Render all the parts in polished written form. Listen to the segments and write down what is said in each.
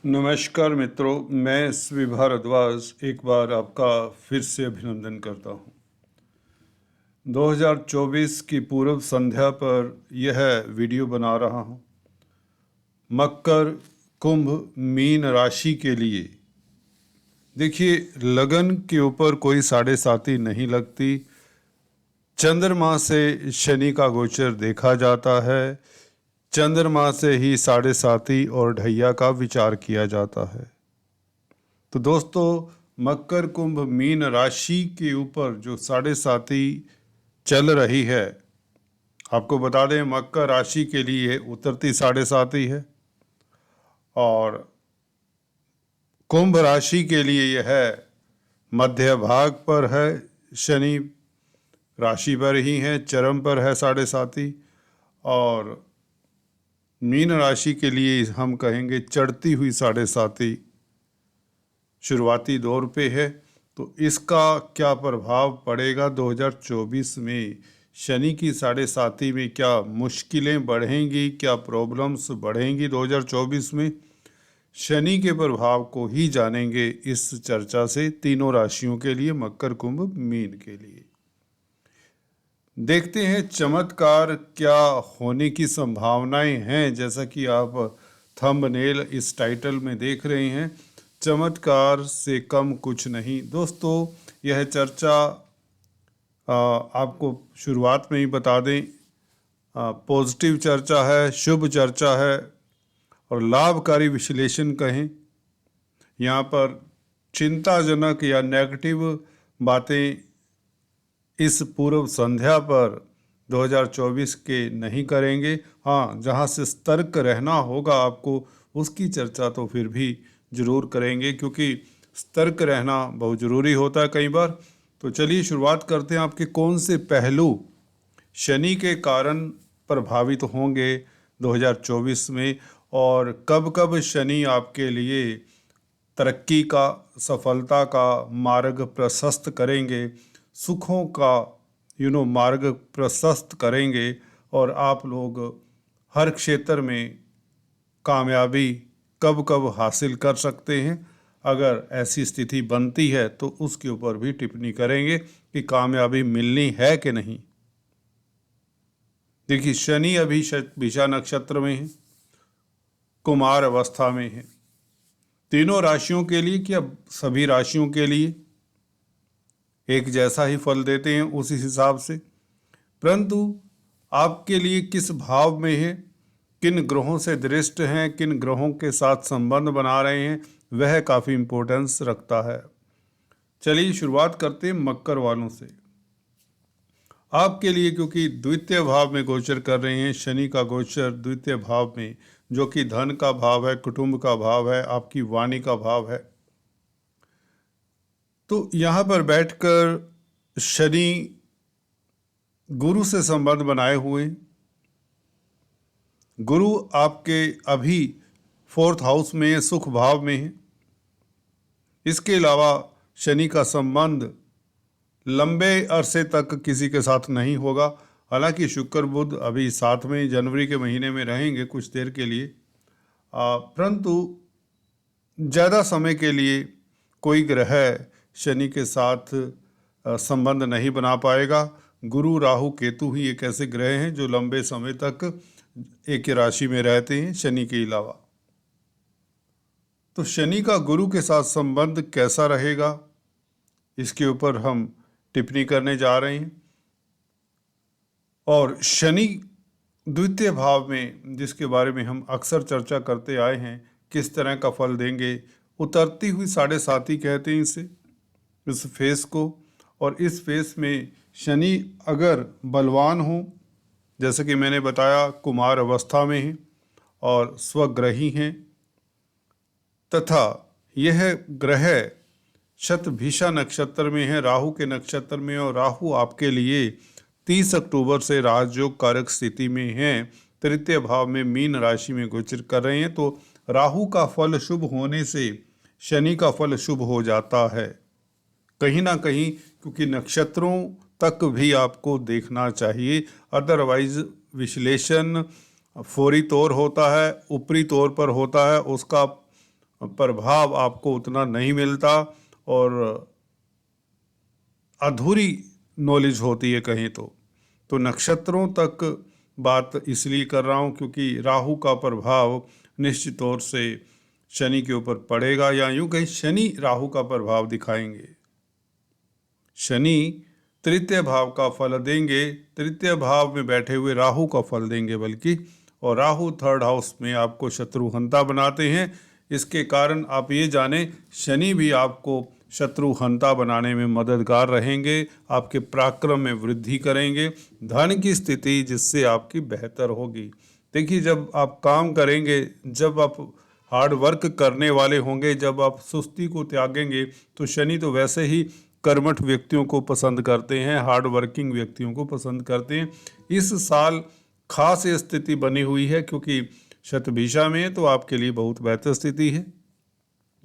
नमस्कार मित्रों, मैं एस.वी. भारद्वाज एक बार आपका फिर से अभिनंदन करता हूं। 2024 की पूर्व संध्या पर यह वीडियो बना रहा हूं। मकर, कुंभ, मीन राशि के लिए देखिए, लगन के ऊपर कोई साढ़े साती नहीं लगती। चंद्रमा से शनि का गोचर देखा जाता है। चंद्रमा से ही साढ़े साती और ढैया का विचार किया जाता है। तो दोस्तों, मकर, कुंभ, मीन राशि के ऊपर जो साढ़े साती चल रही है, आपको बता दें मकर राशि के लिए उतरती साढ़े साती है और कुंभ राशि के लिए यह मध्य भाग पर है। शनि राशि पर ही है, चरम पर है साढ़े साती। और मीन राशि के लिए हम कहेंगे चढ़ती हुई साढ़े साती शुरुआती दौर पे है। तो इसका क्या प्रभाव पड़ेगा 2024 में? शनि की साढ़े साती में क्या मुश्किलें बढ़ेंगी, क्या प्रॉब्लम्स बढ़ेंगी 2024 में? शनि के प्रभाव को ही जानेंगे इस चर्चा से, तीनों राशियों के लिए, मकर, कुंभ, मीन के लिए। देखते हैं चमत्कार क्या होने की संभावनाएं हैं। जैसा कि आप थंबनेल इस टाइटल में देख रहे हैं, चमत्कार से कम कुछ नहीं। दोस्तों, यह चर्चा आपको शुरुआत में ही बता दें, पॉजिटिव चर्चा है, शुभ चर्चा है और लाभकारी विश्लेषण कहें। यहाँ पर चिंताजनक या नेगेटिव बातें इस पूर्व संध्या पर 2024 के नहीं करेंगे। हाँ, जहाँ से सतर्क रहना होगा आपको, उसकी चर्चा तो फिर भी ज़रूर करेंगे, क्योंकि सतर्क रहना बहुत ज़रूरी होता है कई बार। तो चलिए शुरुआत करते हैं। आपके कौन से पहलू शनि के कारण प्रभावित होंगे 2024 में, और कब कब शनि आपके लिए तरक्की का, सफलता का मार्ग प्रशस्त करेंगे, सुखों का मार्ग प्रशस्त करेंगे और आप लोग हर क्षेत्र में कामयाबी कब कब हासिल कर सकते हैं। अगर ऐसी स्थिति बनती है तो उसके ऊपर भी टिप्पणी करेंगे कि कामयाबी मिलनी है कि नहीं। देखिए, शनि अभी विषा नक्षत्र में है, कुमार अवस्था में है। तीनों राशियों के लिए, क्या सभी राशियों के लिए एक जैसा ही फल देते हैं उसी हिसाब से, परंतु आपके लिए किस भाव में है, किन ग्रहों से दृष्ट हैं, किन ग्रहों के साथ संबंध बना रहे हैं, वह काफ़ी इम्पोर्टेंस रखता है। चलिए शुरुआत करते हैं मकर वालों से। आपके लिए, क्योंकि द्वितीय भाव में गोचर कर रहे हैं, शनि का गोचर द्वितीय भाव में, जो कि धन का भाव है, कुटुंब का भाव है, आपकी वाणी का भाव है। तो यहाँ पर बैठकर शनि गुरु से संबंध बनाए हुए, गुरु आपके अभी 4th हाउस में, सुख भाव में है। इसके अलावा शनि का संबंध लंबे अरसे तक किसी के साथ नहीं होगा। हालांकि शुक्र बुध अभी साथ में जनवरी के महीने में रहेंगे कुछ देर के लिए, परंतु ज़्यादा समय के लिए कोई ग्रह शनि के साथ संबंध नहीं बना पाएगा। गुरु, राहु, केतु ही एक ऐसे ग्रह हैं जो लंबे समय तक एक ही राशि में रहते हैं, शनि के अलावा। तो शनि का गुरु के साथ संबंध कैसा रहेगा, इसके ऊपर हम टिप्पणी करने जा रहे हैं। और शनि द्वितीय भाव में, जिसके बारे में हम अक्सर चर्चा करते आए हैं, किस तरह का फल देंगे, उतरती हुई साढ़े साती कहते हैं इसे, इस फेस को। और इस फेस में शनि अगर बलवान हो, जैसे कि मैंने बताया कुमार अवस्था में है और स्वग्रही हैं, तथा यह ग्रह शतभिषा नक्षत्र में है, राहु के नक्षत्र में, और राहु आपके लिए 30 अक्टूबर से राजयोग कारक स्थिति में है, तृतीय भाव में मीन राशि में गोचर कर रहे हैं। तो राहु का फल शुभ होने से शनि का फल शुभ हो जाता है कहीं ना कहीं, क्योंकि नक्षत्रों तक भी आपको देखना चाहिए। अदरवाइज विश्लेषण फौरी तौर होता है, ऊपरी तौर पर होता है, उसका प्रभाव आपको उतना नहीं मिलता और अधूरी नॉलेज होती है कहीं तो नक्षत्रों तक बात इसलिए कर रहा हूँ क्योंकि राहु का प्रभाव निश्चित तौर से शनि के ऊपर पड़ेगा, या यूं कहीं शनि राहु का प्रभाव दिखाएंगे। शनि तृतीय भाव का फल देंगे, तृतीय भाव में बैठे हुए राहु का फल देंगे बल्कि, और राहु थर्ड हाउस में आपको शत्रुहंता बनाते हैं। इसके कारण आप ये जानें शनि भी आपको शत्रुहंता बनाने में मददगार रहेंगे, आपके पराक्रम में वृद्धि करेंगे, धन की स्थिति जिससे आपकी बेहतर होगी। देखिए, जब आप काम करेंगे, जब आप हार्ड वर्क करने वाले होंगे, जब आप सुस्ती को त्यागेंगे, तो शनि तो वैसे ही कर्मठ व्यक्तियों को पसंद करते हैं, हार्ड वर्किंग व्यक्तियों को पसंद करते हैं। इस साल खास स्थिति बनी हुई है क्योंकि शतभिषा में है, तो आपके लिए बहुत बेहतर स्थिति है।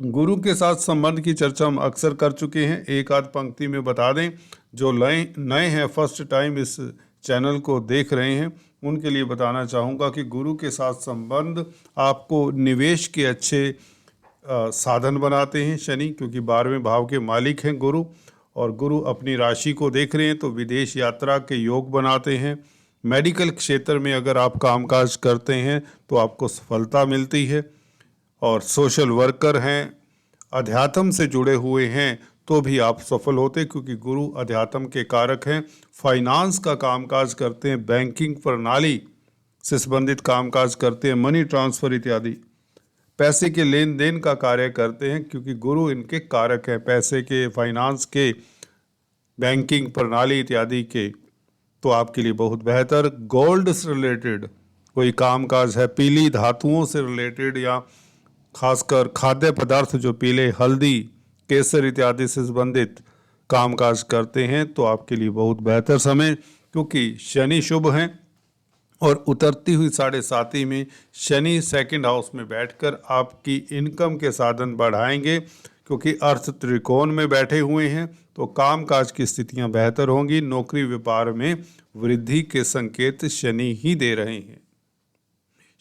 गुरु के साथ संबंध की चर्चा हम अक्सर कर चुके हैं, एक आध पंक्ति में बता दें। जो नए हैं, फर्स्ट टाइम इस चैनल को देख रहे हैं, उनके लिए बताना चाहूँगा कि गुरु के साथ संबंध आपको निवेश के अच्छे साधन बनाते हैं शनि, क्योंकि 12वें भाव के मालिक हैं गुरु, और गुरु अपनी राशि को देख रहे हैं तो विदेश यात्रा के योग बनाते हैं। मेडिकल क्षेत्र में अगर आप कामकाज करते हैं तो आपको सफलता मिलती है, और सोशल वर्कर हैं, अध्यात्म से जुड़े हुए हैं तो भी आप सफल होते, क्योंकि गुरु अध्यात्म के कारक हैं। फाइनेंस का कामकाज करते हैं, बैंकिंग प्रणाली से संबंधित कामकाज करते हैं, मनी ट्रांसफ़र इत्यादि, पैसे के लेन देन का कार्य करते हैं, क्योंकि गुरु इनके कारक हैं, पैसे के, फाइनेंस के, बैंकिंग प्रणाली इत्यादि के। तो आपके लिए बहुत बेहतर। गोल्ड से रिलेटेड कोई कामकाज है, पीली धातुओं से रिलेटेड, या खासकर खाद्य पदार्थ जो पीले, हल्दी, केसर इत्यादि से संबंधित कामकाज करते हैं, तो आपके लिए बहुत बेहतर समय, क्योंकि शनि शुभ हैं और उतरती हुई 7.5 में शनि सेकंड हाउस में बैठकर आपकी इनकम के साधन बढ़ाएंगे, क्योंकि अर्थ त्रिकोण में बैठे हुए हैं, तो कामकाज की स्थितियां बेहतर होंगी। नौकरी व्यापार में वृद्धि के संकेत शनि ही दे रहे हैं।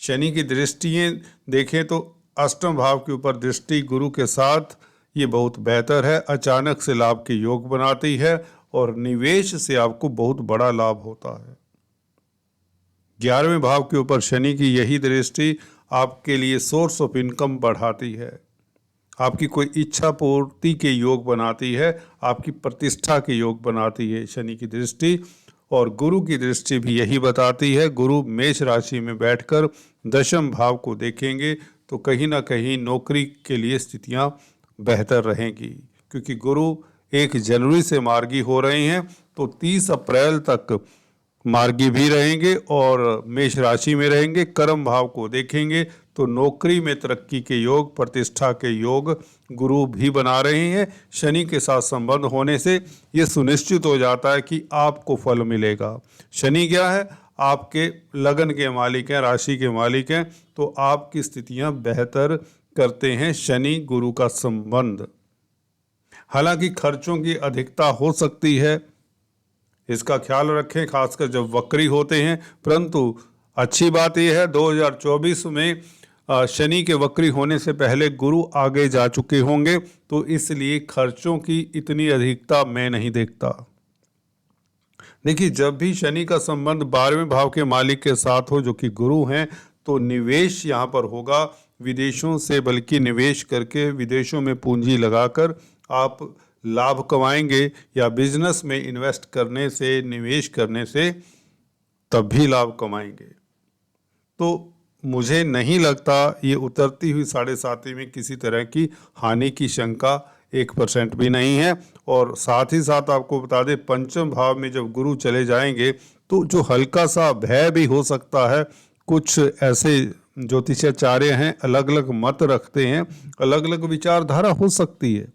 शनि की दृष्टियां देखें तो अष्टम भाव के ऊपर दृष्टि गुरु के साथ, ये बहुत बेहतर है। अचानक से लाभ के योग बनाती है और निवेश से आपको बहुत बड़ा लाभ होता है। 11वें भाव के ऊपर शनि की यही दृष्टि आपके लिए सोर्स ऑफ इनकम बढ़ाती है, आपकी कोई इच्छा पूर्ति के योग बनाती है, आपकी प्रतिष्ठा के योग बनाती है शनि की दृष्टि। और गुरु की दृष्टि भी यही बताती है। गुरु मेष राशि में बैठकर दशम भाव को देखेंगे तो कहीं ना कहीं नौकरी के लिए स्थितियां बेहतर रहेंगी, क्योंकि गुरु 1 जनवरी से मार्गी हो रहे हैं, तो 30 अप्रैल तक मार्गी भी रहेंगे और मेष राशि में रहेंगे। कर्म भाव को देखेंगे तो नौकरी में तरक्की के योग, प्रतिष्ठा के योग गुरु भी बना रहे हैं। शनि के साथ संबंध होने से ये सुनिश्चित हो जाता है कि आपको फल मिलेगा। शनि क्या है? आपके लगन के मालिक हैं, राशि के मालिक हैं, तो आपकी स्थितियां बेहतर करते हैं शनि गुरु का संबंध। हालांकि खर्चों की अधिकता हो सकती है, इसका ख्याल रखें, खासकर जब वक्री होते हैं। परंतु अच्छी बात यह है 2024 में शनि के वक्री होने से पहले गुरु आगे जा चुके होंगे, तो इसलिए खर्चों की इतनी अधिकता मैं नहीं देखता। देखिए, जब भी शनि का संबंध 12वें भाव के मालिक के साथ हो जो कि गुरु हैं, तो निवेश यहाँ पर होगा विदेशों से, बल्कि निवेश करके विदेशों में पूंजी लगाकर आप लाभ कमाएंगे, या बिजनेस में इन्वेस्ट करने से, निवेश करने से तब भी लाभ कमाएंगे। तो मुझे नहीं लगता ये उतरती हुई 7.5 में किसी तरह की हानि की शंका 1% भी नहीं है। और साथ ही साथ आपको बता दें, पंचम भाव में जब गुरु चले जाएंगे तो जो हल्का सा भय भी हो सकता है, कुछ ऐसे ज्योतिषाचार्य हैं, अलग अलग मत रखते हैं, अलग अलग विचारधारा हो सकती है।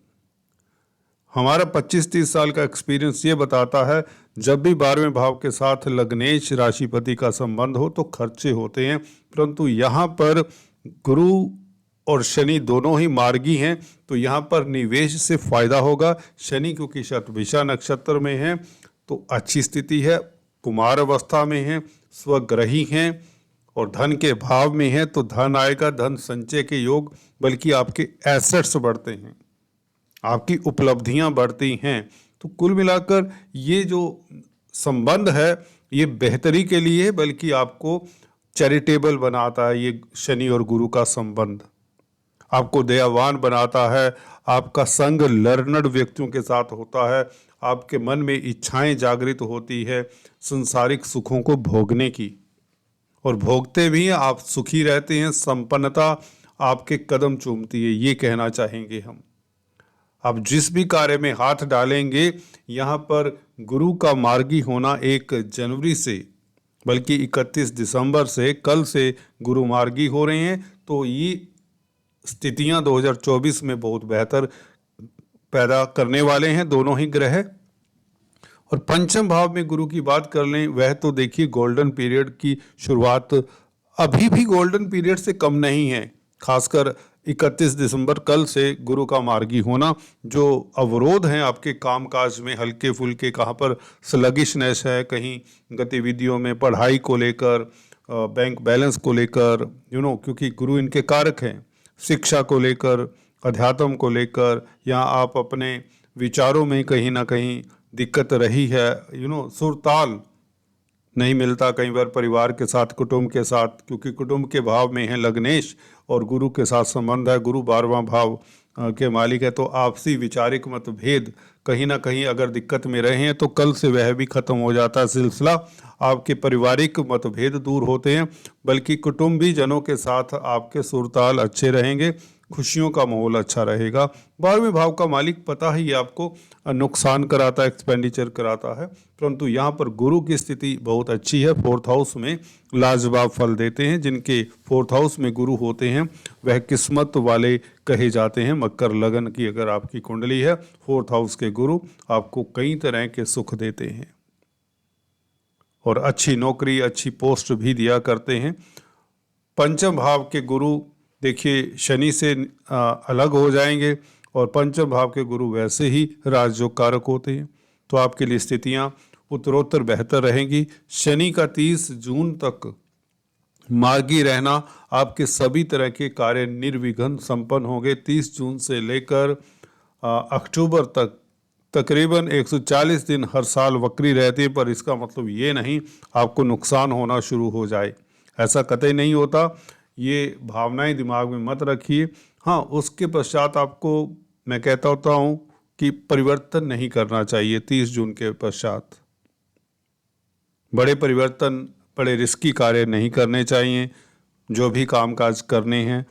हमारा 25-30 साल का एक्सपीरियंस ये बताता है, जब भी 12वें भाव के साथ लग्नेश राशिपति का संबंध हो तो खर्चे होते हैं। परंतु यहाँ पर गुरु और शनि दोनों ही मार्गी हैं, तो यहाँ पर निवेश से फायदा होगा। शनि क्योंकि शतभिषा नक्षत्र में है तो अच्छी स्थिति है, कुमार अवस्था में है, स्वग्रही हैं, और धन के भाव में है तो धन आएगा, धन संचय के योग, बल्कि आपके एसेट्स बढ़ते हैं, आपकी उपलब्धियां बढ़ती हैं। तो कुल मिलाकर ये जो संबंध है ये बेहतरी के लिए है, बल्कि आपको चैरिटेबल बनाता है। ये शनि और गुरु का संबंध आपको दयावान बनाता है, आपका संग लर्नड व्यक्तियों के साथ होता है, आपके मन में इच्छाएं जागृत होती है संसारिक सुखों को भोगने की, और भोगते भी हैं, आप सुखी रहते हैं, संपन्नता आपके कदम चूमती है। ये कहना चाहेंगे हम। आप जिस भी कार्य में हाथ डालेंगे, यहाँ पर गुरु का मार्गी होना 1 जनवरी से, बल्कि 31 दिसंबर से, कल से गुरु मार्गी हो रहे हैं। तो ये स्थितियां 2024 में बहुत बेहतर पैदा करने वाले हैं दोनों ही ग्रह। और पंचम भाव में गुरु की बात कर लें, वह तो देखिए गोल्डन पीरियड की शुरुआत अभी भी गोल्डन पीरियड से कम नहीं है। खासकर 31 दिसंबर कल से गुरु का मार्गी होना, जो अवरोध हैं आपके कामकाज में, हल्के फुल्के, कहाँ पर स्लगिशनेस है, कहीं गतिविधियों में, पढ़ाई को लेकर, बैंक बैलेंस को लेकर, क्योंकि गुरु इनके कारक हैं, शिक्षा को लेकर, अध्यात्म को लेकर, या आप अपने विचारों में कहीं ना कहीं दिक्कत रही है, सुरताल नहीं मिलता कई बार परिवार के साथ, कुटुंब के साथ, क्योंकि कुटुंब के भाव में है लग्नेश और गुरु के साथ संबंध है, गुरु 12वां भाव के मालिक है। तो आपसी विचारिक मतभेद कहीं ना कहीं अगर दिक्कत में रहे हैं तो कल से वह भी खत्म हो जाता है सिलसिला। आपके पारिवारिक मतभेद दूर होते हैं, बल्कि कुटुंबी जनों के साथ आपके सुरताल अच्छे रहेंगे, खुशियों का माहौल अच्छा रहेगा। 12वें भाव का मालिक पता ही है आपको, नुकसान कराता है, एक्सपेंडिचर कराता है, परंतु यहाँ पर गुरु की स्थिति बहुत अच्छी है। 4th हाउस में लाजवाब फल देते हैं। जिनके 4th हाउस में गुरु होते हैं वह किस्मत वाले कहे जाते हैं। मकर लगन की अगर आपकी कुंडली है, 4th हाउस के गुरु आपको कई तरह के सुख देते हैं और अच्छी नौकरी, अच्छी पोस्ट भी दिया करते हैं। पंचम भाव के गुरु देखिए शनि से अलग हो जाएंगे, और पंचम भाव के गुरु वैसे ही राजयोग कारक होते हैं। तो आपके लिए स्थितियां उत्तरोत्तर बेहतर रहेंगी। शनि का 30 जून तक मार्गी रहना, आपके सभी तरह के कार्य निर्विघ्न संपन्न होंगे। 30 जून से लेकर अक्टूबर तक तकरीबन 140 दिन हर साल वक्री रहती है, पर इसका मतलब ये नहीं आपको नुकसान होना शुरू हो जाए, ऐसा कतई नहीं होता। ये भावनाएं दिमाग में मत रखिए। हाँ, उसके पश्चात आपको मैं कहता होता हूँ कि परिवर्तन नहीं करना चाहिए। 30 जून के पश्चात बड़े परिवर्तन, बड़े रिस्की कार्य नहीं करने चाहिए। जो भी कामकाज करने हैं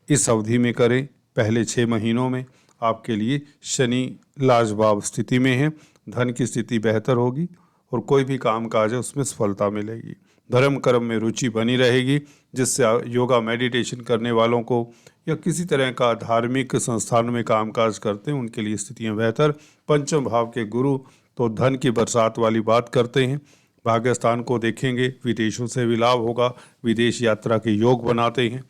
इस अवधि में करें। पहले 6 महीनों में आपके लिए शनि लाजवाब स्थिति में है, धन की स्थिति बेहतर होगी और कोई भी कामकाज है उसमें सफलता मिलेगी। धर्म कर्म में रुचि बनी रहेगी, जिससे योगा मेडिटेशन करने वालों को या किसी तरह का धार्मिक संस्थान में कामकाज करते हैं उनके लिए स्थितियां बेहतर। पंचम भाव के गुरु तो धन की बरसात वाली बात करते हैं। भाग्यस्थान को देखेंगे, विदेशों से भी लाभ होगा, विदेश यात्रा के योग बनाते हैं।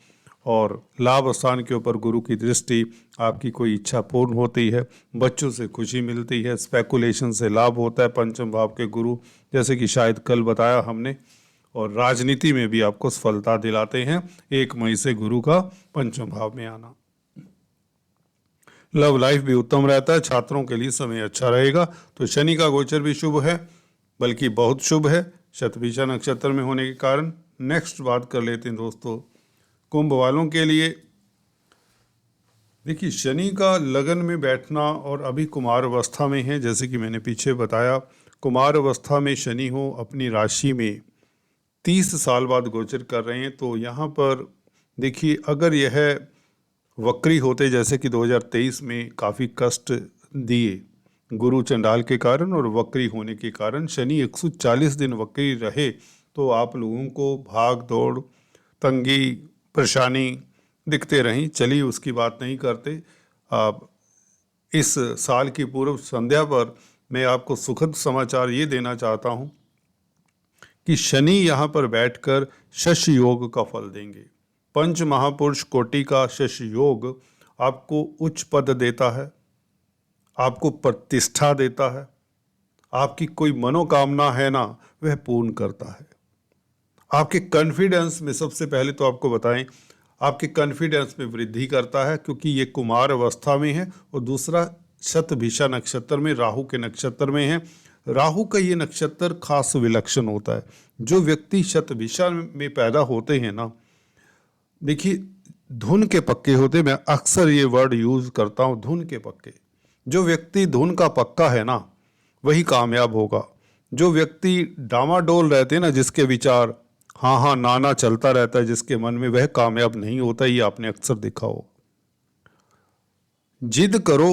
और लाभ स्थान के ऊपर गुरु की दृष्टि, आपकी कोई इच्छा पूर्ण होती है, बच्चों से खुशी मिलती है, स्पेकुलेशन से लाभ होता है पंचम भाव के गुरु, जैसे कि शायद कल बताया हमने। और राजनीति में भी आपको सफलता दिलाते हैं 1 मई से गुरु का पंचम भाव में आना। लव लाइफ भी उत्तम रहता है, छात्रों के लिए समय अच्छा रहेगा। तो शनि का गोचर भी शुभ है, बल्कि बहुत शुभ है शतभिषा नक्षत्र में होने के कारण। नेक्स्ट बात कर लेते हैं दोस्तों कुंभ वालों के लिए। देखिए शनि का लगन में बैठना और अभी कुमार अवस्था में है, जैसे कि मैंने पीछे बताया, कुमार अवस्था में शनि हो अपनी राशि में 30 साल बाद गोचर कर रहे हैं। तो यहाँ पर देखिए अगर यह वक्री होते, जैसे कि 2023 में काफ़ी कष्ट दिए गुरु चंडाल के कारण और वक्री होने के कारण, शनि 140 दिन वक्री रहे, तो आप लोगों को भाग दौड़, तंगी, परेशानी दिखते रहीं। चलिए उसकी बात नहीं करते। आप इस साल की पूर्व संध्या पर मैं आपको सुखद समाचार ये देना चाहता हूँ कि शनि यहाँ पर बैठकर शश योग का फल देंगे। पंच महापुरुष कोटि का शश योग आपको उच्च पद देता है, आपको प्रतिष्ठा देता है, आपकी कोई मनोकामना है ना वह पूर्ण करता है। आपके कॉन्फिडेंस में सबसे पहले तो आपको बताएं, आपके कॉन्फिडेंस में वृद्धि करता है क्योंकि ये कुमार अवस्था में है, और दूसरा शतभिषा नक्षत्र में, राहु के नक्षत्र में है। राहु का ये नक्षत्र खास विलक्षण होता है। जो व्यक्ति शतभिषा में पैदा होते हैं ना, देखिए धुन के पक्के होते, मैं अक्सर ये वर्ड यूज करता हूँ, धुन के पक्के। जो व्यक्ति धुन का पक्का है ना, वही कामयाब होगा। जो व्यक्ति डामाडोल रहते हैं ना, जिसके विचार हाँ हाँ ना ना चलता रहता है जिसके मन में, वह कामयाब नहीं होता। ये आपने अक्सर देखा हो। जिद करो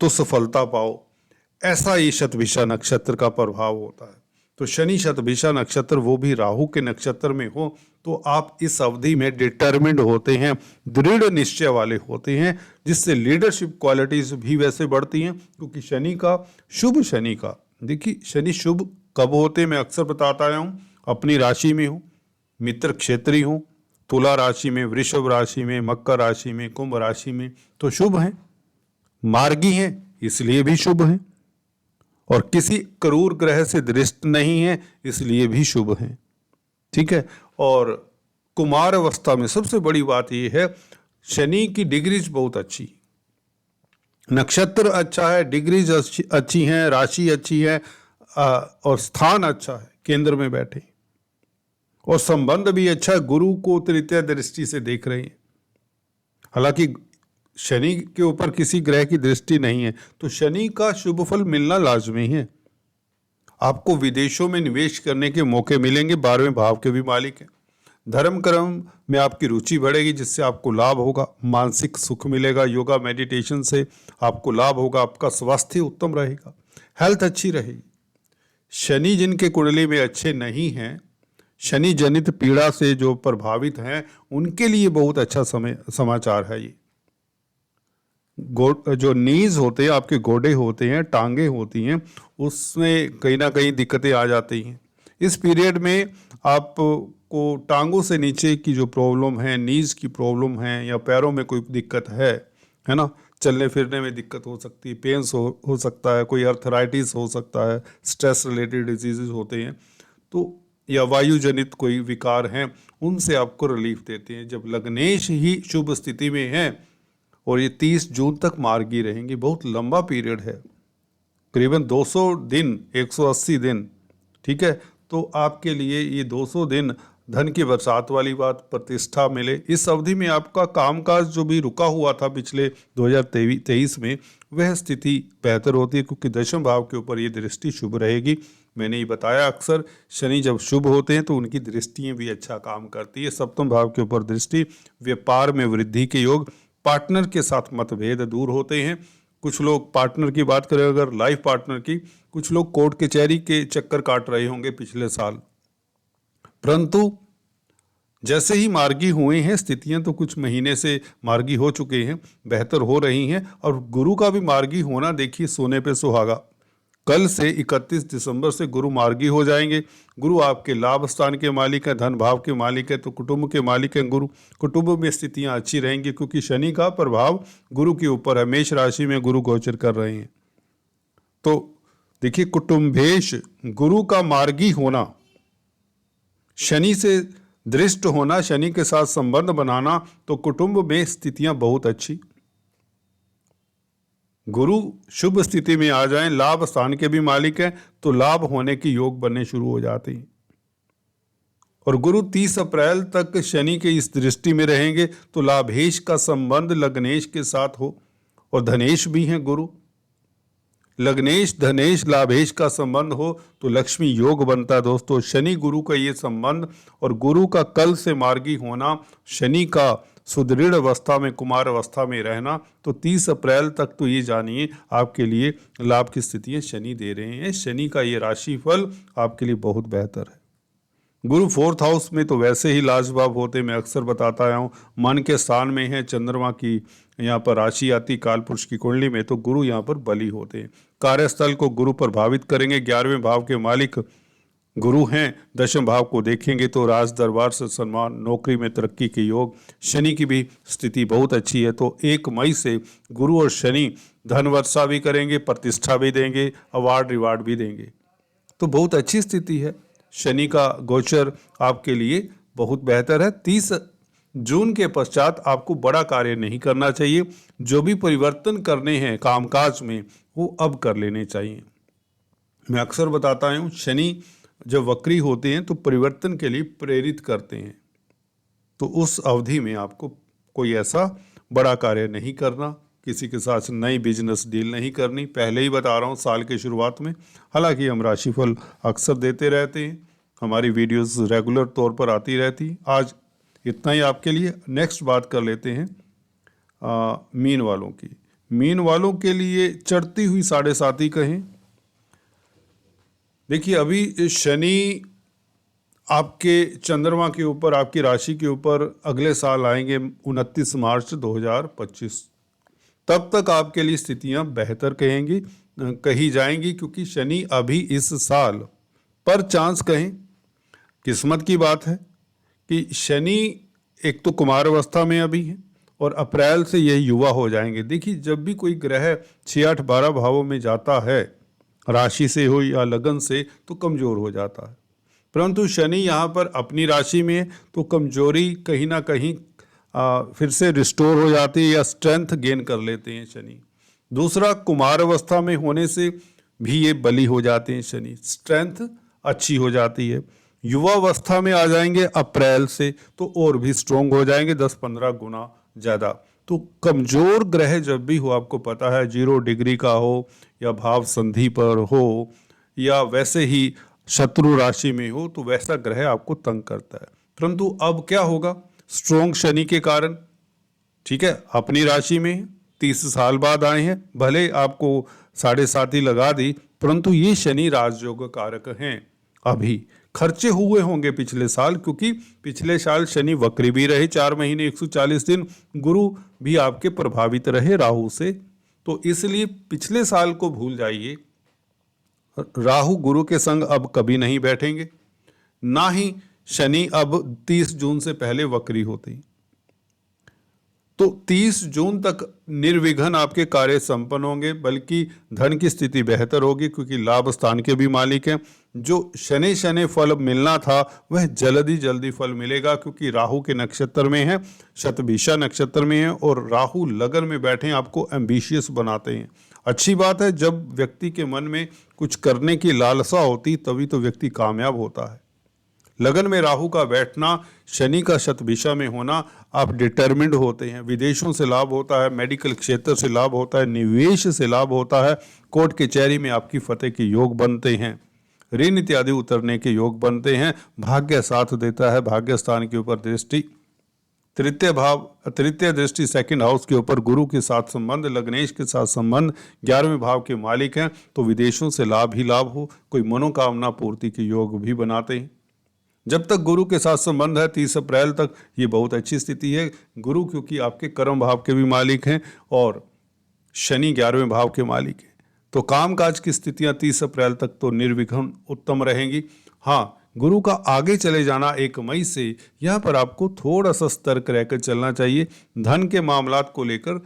तो सफलता पाओ, ऐसा ये शतभिषा नक्षत्र का प्रभाव होता है। तो शनि शतभिषा नक्षत्र, वो भी राहु के नक्षत्र में हो, तो आप इस अवधि में डिटर्मिन्ड होते हैं, दृढ़ निश्चय वाले होते हैं, जिससे लीडरशिप क्वालिटीज भी वैसे बढ़ती हैं। क्योंकि शनि का, शुभ शनि का, देखिए शनि शुभ कब होते हैं मैं अक्सर बताता आया हूँ, अपनी राशि में हो, मित्र क्षेत्री हो, तुला राशि में, वृषभ राशि में, मकर राशि में, कुंभ राशि में, तो शुभ हैं। मार्गी हैं इसलिए भी शुभ हैं, और किसी क्रूर ग्रह से दृष्ट नहीं है इसलिए भी शुभ हैं। ठीक है। और कुमार अवस्था में सबसे बड़ी बात यह है, शनि की डिग्रीज बहुत अच्छी, नक्षत्र अच्छा है, डिग्रीज अच्छी हैं, राशि अच्छी है, और स्थान अच्छा है, केंद्र में बैठे, और संबंध भी अच्छा है, गुरु को तृतीय दृष्टि से देख रहे हैं। हालांकि शनि के ऊपर किसी ग्रह की दृष्टि नहीं है, तो शनि का शुभ फल मिलना लाजमी है। आपको विदेशों में निवेश करने के मौके मिलेंगे, 12वें भाव के भी मालिक हैं। धर्म कर्म में आपकी रुचि बढ़ेगी, जिससे आपको लाभ होगा, मानसिक सुख मिलेगा, योगा मेडिटेशन से आपको लाभ होगा, आपका स्वास्थ्य उत्तम रहेगा, हेल्थ अच्छी रहेगी। शनि जिनके कुंडली में अच्छे नहीं हैं, शनि जनित पीड़ा से जो प्रभावित हैं, उनके लिए बहुत अच्छा समाचार है ये। जो नीज होते हैं, आपके गोडे होते हैं, टांगे होती हैं, उसमें कहीं ना कहीं दिक्कतें आ जाती हैं। इस पीरियड में आपको टांगों से नीचे की जो प्रॉब्लम है, नीज की प्रॉब्लम है, या पैरों में कोई दिक्कत है ना, चलने फिरने में दिक्कत हो सकती है, पेन्स हो सकता है, कोई अर्थराइटिस हो सकता है, स्ट्रेस रिलेटेड डिजीजेज होते हैं, तो या वायु जनित कोई विकार हैं, उनसे आपको रिलीफ देते हैं। जब लग्नेश ही शुभ स्थिति में है, और ये 30 जून तक मार्गी रहेंगी, बहुत लंबा पीरियड है, करीबन 200 दिन, 180 दिन। ठीक है। तो आपके लिए ये 200 दिन धन की बरसात वाली बात, प्रतिष्ठा मिले। इस अवधि में आपका कामकाज जो भी रुका हुआ था पिछले 2023 में, वह स्थिति बेहतर होती है, क्योंकि दशम भाव के ऊपर ये दृष्टि शुभ रहेगी। मैंने ये बताया, अक्सर शनि जब शुभ होते हैं तो उनकी दृष्टियाँ भी अच्छा काम करती है। सप्तम भाव के ऊपर दृष्टि, व्यापार में वृद्धि के योग, पार्टनर के साथ मतभेद दूर होते हैं। कुछ लोग, पार्टनर की बात करें अगर, लाइफ पार्टनर की, कुछ लोग कोर्ट कचहरी के चक्कर काट रहे होंगे पिछले साल, परंतु जैसे ही मार्गी हुए हैं, स्थितियां तो कुछ महीने से मार्गी हो चुके हैं, बेहतर हो रही हैं। और गुरु का भी मार्गी होना, देखिए सोने पे सुहागा। कल से 31 दिसंबर से गुरु मार्गी हो जाएंगे। गुरु आपके लाभ स्थान के मालिक हैं, धन भाव के मालिक है, तो कुटुंब के मालिक हैं गुरु। कुटुंब में स्थितियां अच्छी रहेंगी, क्योंकि शनि का प्रभाव गुरु के ऊपर है, मेष राशि में गुरु गोचर कर रहे हैं। तो देखिए, कुटुंबेश, गुरु का मार्गी होना, शनि से दृष्ट होना, शनि के साथ संबंध बनाना, तो कुटुंब में स्थितियां बहुत अच्छी। गुरु शुभ स्थिति में आ जाएं, लाभ स्थान के भी मालिक हैं, तो लाभ होने की योग बनने शुरू हो जाते हैं। और गुरु 30 अप्रैल तक शनि के इस दृष्टि में रहेंगे, तो लाभेश का संबंध लग्नेश के साथ हो, और धनेश भी हैं गुरु। लग्नेश धनेश लाभेश का संबंध हो तो लक्ष्मी योग बनता है दोस्तों। शनि गुरु का ये संबंध, और गुरु का कल से मार्गी होना, शनि का सुदृढ़ अवस्था में, कुमार अवस्था में रहना, तो 30 अप्रैल तक तो ये जानिए आपके लिए लाभ की स्थितियां शनि दे रहे हैं। शनि का ये राशि फल आपके लिए बहुत बेहतर है। गुरु 4th हाउस में तो वैसे ही लाजवाब होते, मैं अक्सर बताता आया हूँ। मन के स्थान में है, चंद्रमा की यहाँ पर राशि आती कालपुरुष की कुंडली में, तो गुरु यहाँ पर बली होते हैं। कार्यस्थल को गुरु प्रभावित करेंगे, 11वें भाव के मालिक गुरु हैं। दशम भाव को देखेंगे तो राज दरबार से सम्मान, नौकरी में तरक्की के योग। शनि की भी स्थिति बहुत अच्छी है, तो 1 मई से गुरु और शनि धन वर्षा भी करेंगे, प्रतिष्ठा भी देंगे, अवार्ड रिवार्ड भी देंगे, तो बहुत अच्छी स्थिति है। शनि का गोचर आपके लिए बहुत बेहतर है। 30 जून के पश्चात आपको बड़ा कार्य नहीं करना चाहिए। जो भी परिवर्तन करने हैं कामकाज में वो अब कर लेने चाहिए। मैं अक्सर बताता हूँ शनि जब वक्री होते हैं तो परिवर्तन के लिए प्रेरित करते हैं, तो उस अवधि में आपको कोई ऐसा बड़ा कार्य नहीं करना, किसी के साथ नई बिजनेस डील नहीं करनी। पहले ही बता रहा हूँ साल के शुरुआत में। हालांकि हम राशिफल अक्सर देते रहते हैं, हमारी वीडियोस रेगुलर तौर पर आती रहती। आज इतना ही आपके लिए। नेक्स्ट बात कर लेते हैं मीन वालों की। मीन वालों के लिए चढ़ती हुई 7.5 कहें। देखिए अभी शनि आपके चंद्रमा के ऊपर, आपकी राशि के ऊपर अगले साल आएंगे 29 मार्च 2025। तब तक आपके लिए स्थितियां बेहतर कही जाएंगी, क्योंकि शनि अभी इस साल पर चांस कहें, किस्मत की बात है कि शनि एक तो कुमार अवस्था में अभी है और अप्रैल से ये युवा हो जाएंगे। देखिए जब भी कोई ग्रह 6, 8, 12 भावों में जाता है, राशि से हो या लगन से, तो कमज़ोर हो जाता है। परंतु शनि यहाँ पर अपनी राशि में है तो कमजोरी कहीं ना कहीं फिर से रिस्टोर हो जाती है या स्ट्रेंथ गेन कर लेते हैं शनि। दूसरा, कुमार अवस्था में होने से भी ये बली हो जाते हैं शनि, स्ट्रेंथ अच्छी हो जाती है। युवा अवस्था में आ जाएंगे अप्रैल से तो और भी स्ट्रोंग हो जाएंगे 10-15 गुना ज़्यादा। तो कमजोर ग्रह जब भी हो, आपको पता है 0 डिग्री का हो या भाव संधि पर हो या वैसे ही शत्रु राशि में हो, तो वैसा ग्रह आपको तंग करता है। परंतु अब क्या होगा, स्ट्रोंग शनि के कारण, ठीक है, अपनी राशि में 30 साल बाद आए हैं, भले आपको 7.5 ही लगा दी, परंतु ये शनि राजयोग कारक हैं। अभी खर्चे हुए होंगे पिछले साल, क्योंकि पिछले साल शनि वक्री भी रहे 4 महीने 140 दिन, गुरु भी आपके प्रभावित रहे राहु से, तो इसलिए पिछले साल को भूल जाइए। राहु गुरु के संग अब कभी नहीं बैठेंगे, ना ही शनि अब 30 जून से पहले वक्री होते हैं। तो 30 जून तक निर्विघ्न आपके कार्य संपन्न होंगे, बल्कि धन की स्थिति बेहतर होगी, क्योंकि लाभ स्थान के भी मालिक हैं। जो शनि शनि फल मिलना था वह जल्दी फल मिलेगा, क्योंकि राहु के नक्षत्र में है, शतभिषा नक्षत्र में है, और राहु लगन में बैठे आपको एम्बिशियस बनाते हैं। अच्छी बात है, जब व्यक्ति के मन में कुछ करने की लालसा होती तभी तो व्यक्ति कामयाब होता है। लगन में राहु का बैठना, शनि का शतभिषा में होना, आप डिटर्मिन्ड होते हैं। विदेशों से लाभ होता है, मेडिकल क्षेत्र से लाभ होता है, निवेश से लाभ होता है, कोर्ट कचहरी में आपकी फतेह के योग बनते हैं, ऋण इत्यादि उतरने के योग बनते हैं। भाग्य साथ देता है, भाग्य स्थान के ऊपर दृष्टि, तृतीय दृष्टि सेकंड हाउस के ऊपर गुरु के साथ संबंध, लग्नेश के साथ संबंध, 11वें भाव के मालिक हैं, तो विदेशों से लाभ ही लाभ हो, कोई मनोकामना पूर्ति के योग भी बनाते हैं। जब तक गुरु के साथ संबंध है 30 अप्रैल तक, ये बहुत अच्छी स्थिति है। गुरु क्योंकि आपके कर्म भाव के भी मालिक हैं और शनि 11वें भाव के मालिक हैं, तो कामकाज की स्थितियां 30 अप्रैल तक तो निर्विघ्न उत्तम रहेंगी। हाँ, गुरु का आगे चले जाना 1 मई से, यहाँ पर आपको थोड़ा सा सतर्क रहकर चलना चाहिए। धन के मामलात को लेकर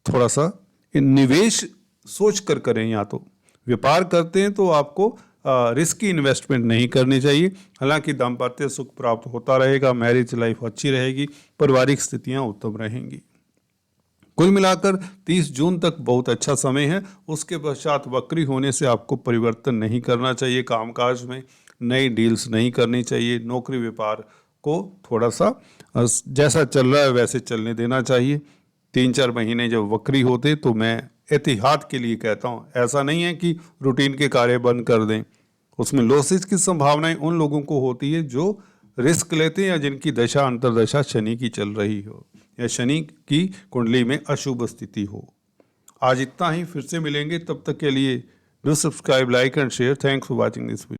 थोड़ा सा निवेश सोच कर करें, या तो व्यापार करते हैं तो आपको रिस्की इन्वेस्टमेंट नहीं करनी चाहिए। हालांकि दाम्पत्य सुख प्राप्त होता रहेगा, मैरिज लाइफ अच्छी रहेगी, पारिवारिक स्थितियां उत्तम रहेंगी। कुल मिलाकर 30 जून तक बहुत अच्छा समय है। उसके पश्चात वक्री होने से आपको परिवर्तन नहीं करना चाहिए, कामकाज में नई डील्स नहीं करनी चाहिए, नौकरी व्यापार को थोड़ा सा जैसा चल रहा है वैसे चलने देना चाहिए। 3-4 महीने जब वक्री होते तो मैं एहतियात के लिए कहता हूँ, ऐसा नहीं है कि रूटीन के कार्य बंद कर दें। उसमें लॉसेज की संभावनाएं उन लोगों को होती है जो रिस्क लेते हैं या जिनकी दशा अंतर्दशा शनि की चल रही हो या शनि की कुंडली में अशुभ स्थिति हो। आज इतना ही, फिर से मिलेंगे, तब तक के लिए do subscribe, like and share. Thanks for watching this video.